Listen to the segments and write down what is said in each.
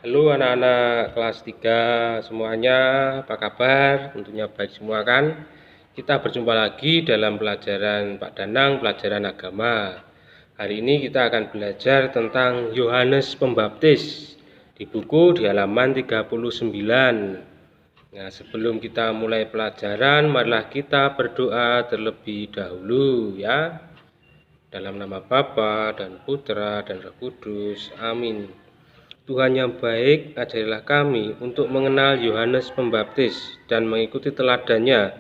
Halo anak-anak kelas 3 semuanya, apa kabar? Tentunya baik semua kan? Kita berjumpa lagi dalam pelajaran Pak Danang, pelajaran agama. Hari ini kita akan belajar tentang Yohanes Pembaptis di buku di halaman 39. Nah, sebelum kita mulai pelajaran, marilah kita berdoa terlebih dahulu ya. Dalam nama Bapa dan Putra dan Roh Kudus. Amin. Tuhan yang baik, ajarilah kami untuk mengenal Yohanes Pembaptis dan mengikuti teladannya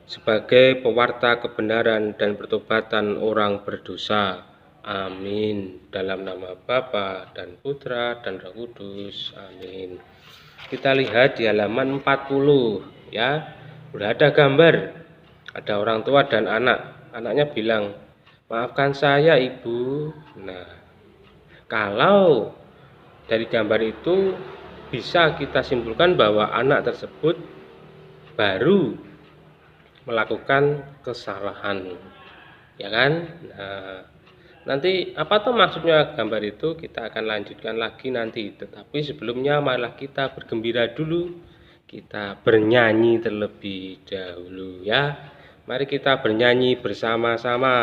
sebagai pewarta kebenaran dan pertobatan orang berdosa. Amin. Dalam nama Bapa dan Putra dan Roh Kudus. Amin. Kita lihat di halaman 40 ya. Sudah ada gambar. Ada orang tua dan anak. Anaknya bilang, "Maafkan saya, Ibu." Nah, kalau dari gambar itu bisa kita simpulkan bahwa anak tersebut baru melakukan kesalahan, ya kan? Nah, nanti apa tuh maksudnya gambar itu kita akan lanjutkan lagi nanti. Tetapi sebelumnya marilah kita bergembira dulu, kita bernyanyi terlebih dahulu ya. Mari kita bernyanyi bersama-sama.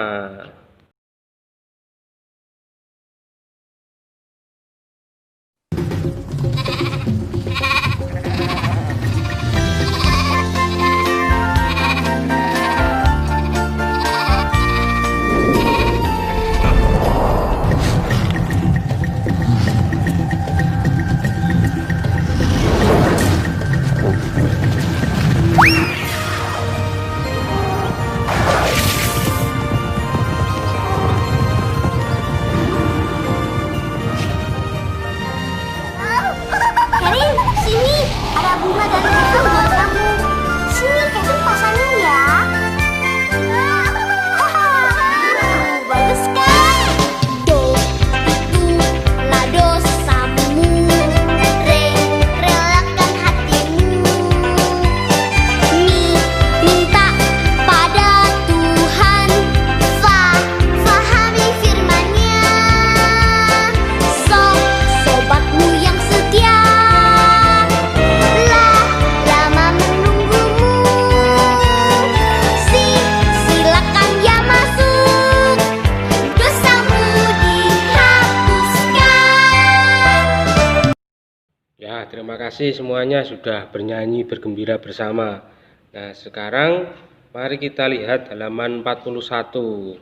Ya, terima kasih semuanya sudah bernyanyi bergembira bersama. Nah, sekarang mari kita lihat halaman 41.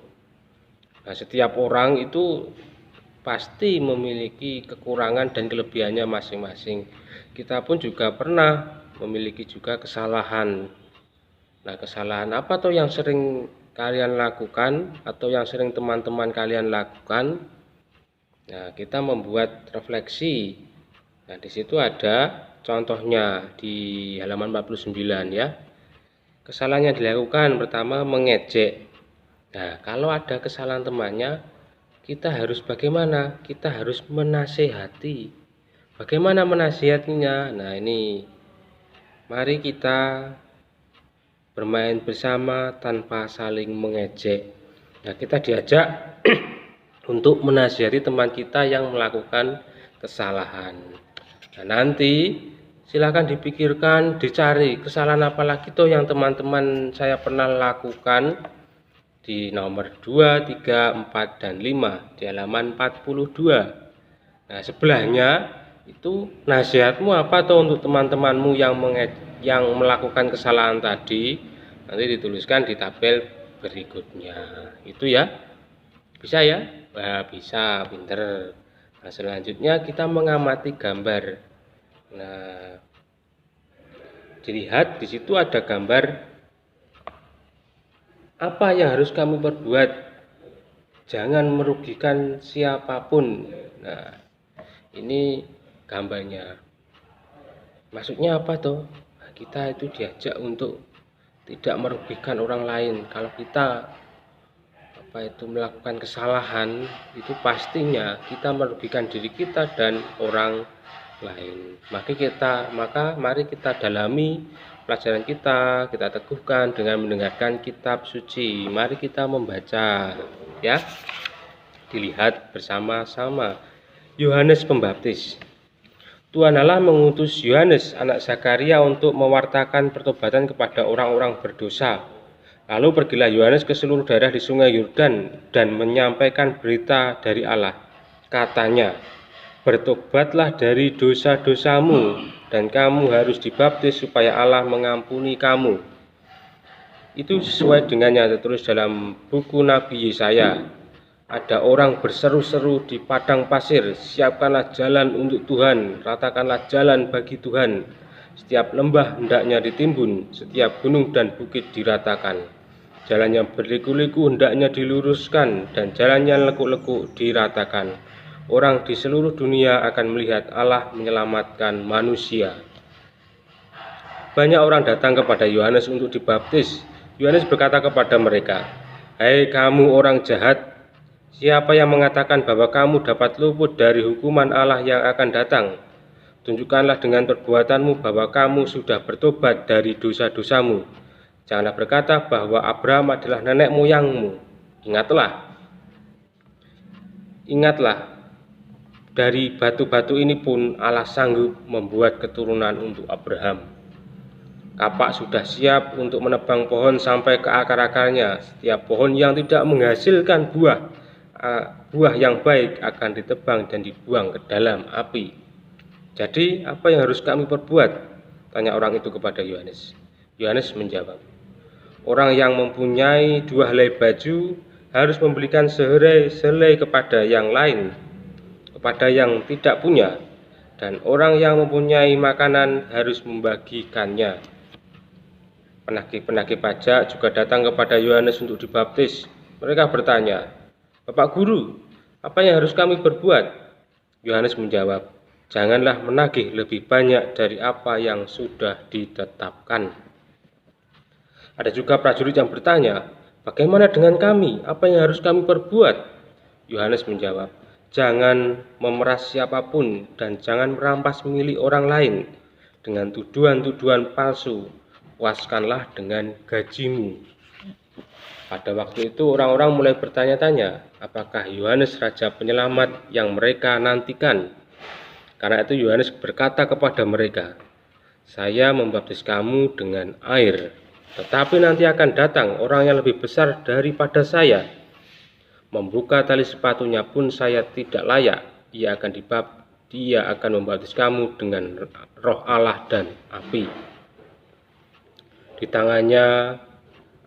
Nah, setiap orang itu pasti memiliki kekurangan dan kelebihannya masing-masing. Kita pun juga pernah memiliki juga kesalahan. Nah, kesalahan apa tuh yang sering kalian lakukan atau yang sering teman-teman kalian lakukan? Nah, kita membuat refleksi. Nah, di situ ada contohnya di halaman 49 ya. Kesalahan yang dilakukan pertama mengejek. Nah, kalau ada kesalahan temannya, kita harus bagaimana? Kita harus menasehati. Bagaimana menasehatinya? Nah, ini mari kita bermain bersama tanpa saling mengejek. Nah, kita diajak untuk menasihati teman kita yang melakukan kesalahan. Nah, nanti silakan dipikirkan, dicari kesalahan apa lagi tuh yang teman-teman saya pernah lakukan di nomor 2, 3, 4, dan 5 di halaman 42. Nah, sebelahnya itu nasihatmu apa tuh untuk teman-temanmu yang melakukan kesalahan tadi. Nanti dituliskan di tabel berikutnya. Itu ya. Bisa ya? Nah, bisa, pinter. Nah, selanjutnya kita mengamati gambar. Nah, dilihat di situ ada gambar apa yang harus kamu perbuat. Jangan merugikan siapapun. Nah, ini gambarnya. Maksudnya apa tuh? Nah, kita itu diajak untuk tidak merugikan orang lain. Kalau kita melakukan kesalahan, itu pastinya kita merugikan diri kita dan orang lain. Maka mari kita dalami pelajaran kita teguhkan dengan mendengarkan kitab suci. Mari kita membaca ya. Dilihat bersama-sama. Yohanes Pembaptis. Tuhan Allah mengutus Yohanes anak Zakaria untuk mewartakan pertobatan kepada orang-orang berdosa. Lalu pergilah Yohanes ke seluruh daerah di sungai Yordan dan menyampaikan berita dari Allah. Katanya, bertobatlah dari dosa-dosamu dan kamu harus dibaptis supaya Allah mengampuni kamu. Itu sesuai dengan yang tertulis dalam buku Nabi Yesaya. Ada orang berseru-seru di padang pasir, siapkanlah jalan untuk Tuhan, ratakanlah jalan bagi Tuhan. Setiap lembah hendaknya ditimbun, setiap gunung dan bukit diratakan. Jalan yang berliku-liku hendaknya diluruskan, dan jalan yang lekuk-lekuk diratakan. Orang di seluruh dunia akan melihat Allah menyelamatkan manusia. Banyak orang datang kepada Yohanes untuk dibaptis. Yohanes berkata kepada mereka, "Hai kamu orang jahat, siapa yang mengatakan bahwa kamu dapat luput dari hukuman Allah yang akan datang? Tunjukkanlah dengan perbuatanmu bahwa kamu sudah bertobat dari dosa-dosamu. Janganlah berkata bahwa Abraham adalah nenek moyangmu. Ingatlah, dari batu-batu ini pun Allah sanggup membuat keturunan untuk Abraham. Kapak sudah siap untuk menebang pohon sampai ke akar-akarnya. Setiap pohon yang tidak menghasilkan buah yang baik akan ditebang dan dibuang ke dalam api. Jadi apa yang harus kami perbuat?" tanya orang itu kepada Yohanes. Yohanes menjawab, "Orang yang mempunyai 2 helai baju harus membelikan sehelai kepada yang lain, kepada yang tidak punya, dan orang yang mempunyai makanan harus membagikannya." Penagih-penagih pajak juga datang kepada Yohanes untuk dibaptis. Mereka bertanya, "Bapak Guru, apa yang harus kami berbuat?" Yohanes menjawab, "Janganlah menagih lebih banyak dari apa yang sudah ditetapkan." Ada juga prajurit yang bertanya, "Bagaimana dengan kami? Apa yang harus kami perbuat?" Yohanes menjawab, "Jangan memeras siapapun dan jangan merampas milik orang lain dengan tuduhan-tuduhan palsu. Puaskanlah dengan gajimu." Pada waktu itu orang-orang mulai bertanya-tanya, apakah Yohanes Raja Penyelamat yang mereka nantikan. Karena itu Yohanes berkata kepada mereka, "Saya membaptis kamu dengan air, tetapi nanti akan datang orang yang lebih besar daripada saya. Membuka tali sepatunya pun saya tidak layak. Dia akan membaptis kamu dengan Roh Allah dan api. Di tangannya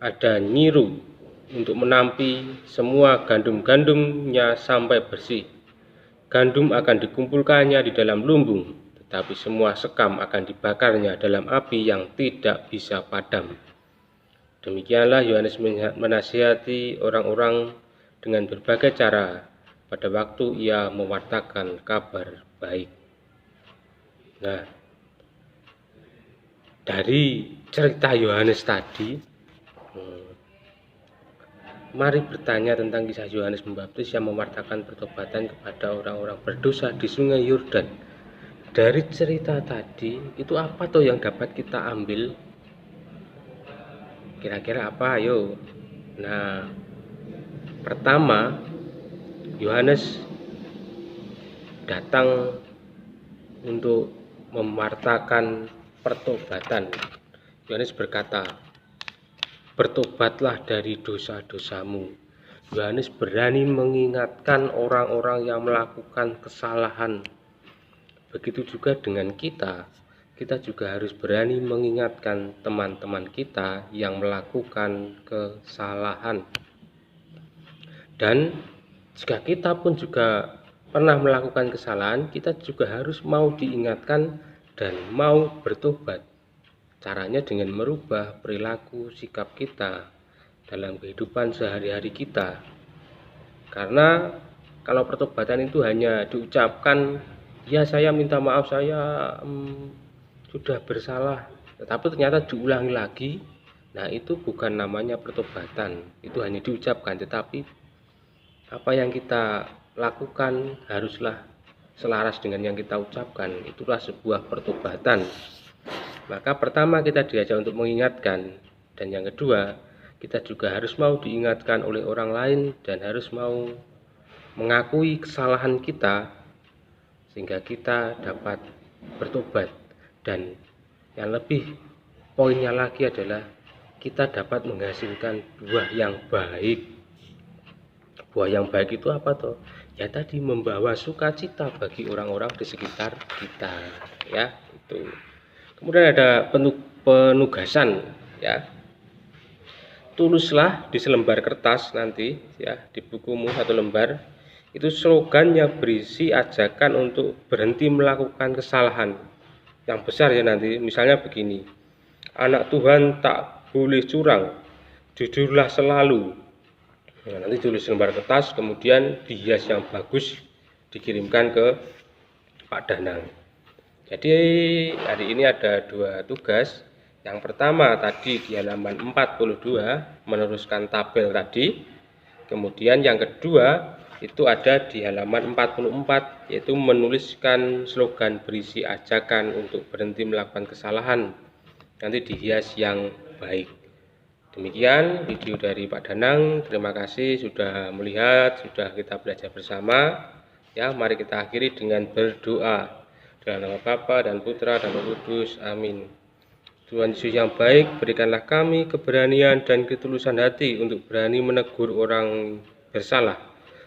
ada nyiru untuk menampi semua gandum-gandumnya sampai bersih. Gandum akan dikumpulkannya di dalam lumbung, tetapi semua sekam akan dibakarnya dalam api yang tidak bisa padam." Demikianlah Yohanes menasihati orang-orang dengan berbagai cara pada waktu ia mewartakan kabar baik. Nah, dari cerita Yohanes tadi, mari bertanya tentang kisah Yohanes Pembaptis yang mewartakan pertobatan kepada orang-orang berdosa di sungai Yordan. Dari cerita tadi, itu apa tuh yang dapat kita ambil? Kira-kira apa? Ayo. Nah, pertama, Yohanes datang untuk mewartakan pertobatan. Yohanes berkata, "Bertobatlah dari dosa-dosamu." Yohanes berani mengingatkan orang-orang yang melakukan kesalahan. Begitu juga dengan kita juga harus berani mengingatkan teman-teman kita yang melakukan kesalahan. Dan jika kita pun juga pernah melakukan kesalahan, kita juga harus mau diingatkan dan mau bertobat. Caranya dengan merubah perilaku sikap kita dalam kehidupan sehari-hari kita. Karena kalau pertobatan itu hanya diucapkan, "Ya, saya minta maaf, saya sudah bersalah," tetapi ternyata diulangi lagi, nah itu bukan namanya pertobatan. Itu hanya diucapkan, tetapi apa yang kita lakukan haruslah selaras dengan yang kita ucapkan. Itulah sebuah pertobatan. Maka pertama kita diajak untuk mengingatkan, dan yang kedua kita juga harus mau diingatkan oleh orang lain dan harus mau mengakui kesalahan kita sehingga kita dapat bertobat. Dan yang lebih poinnya lagi adalah kita dapat menghasilkan buah yang baik. Buah yang baik itu apa toh? Ya tadi, membawa sukacita bagi orang-orang di sekitar kita, ya itu. Kemudian ada penugasan, ya. Tulislah di selembar kertas nanti, ya, di bukumu satu lembar. Itu slogannya berisi ajakan untuk berhenti melakukan kesalahan yang besar, ya nanti. Misalnya begini: anak Tuhan tak boleh curang, jujurlah selalu. Nah, nanti tulis lembar kertas, kemudian dihias yang bagus, dikirimkan ke Pak Danang. Jadi hari ini ada 2 tugas. Yang pertama tadi di halaman 42 meneruskan tabel tadi. Kemudian yang kedua itu ada di halaman 44, yaitu menuliskan slogan berisi ajakan untuk berhenti melakukan kesalahan. Nanti dihias yang baik. Demikian video dari Pak Danang. Terima kasih sudah melihat, sudah kita belajar bersama. Ya, mari kita akhiri dengan berdoa. Dalam nama Bapa dan Putra dan Roh Kudus. Amin. Tuhan Yesus yang baik, berikanlah kami keberanian dan ketulusan hati untuk berani menegur orang bersalah,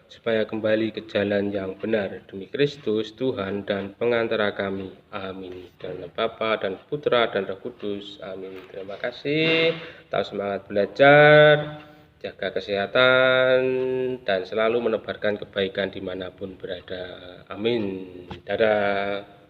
supaya kembali ke jalan yang benar. Demi Kristus, Tuhan dan pengantara kami. Amin. Dalam nama Bapa dan Putra dan Roh Kudus. Amin. Terima kasih. Tetap semangat belajar, jaga kesehatan, dan selalu menebarkan kebaikan dimanapun berada. Amin. Dadah.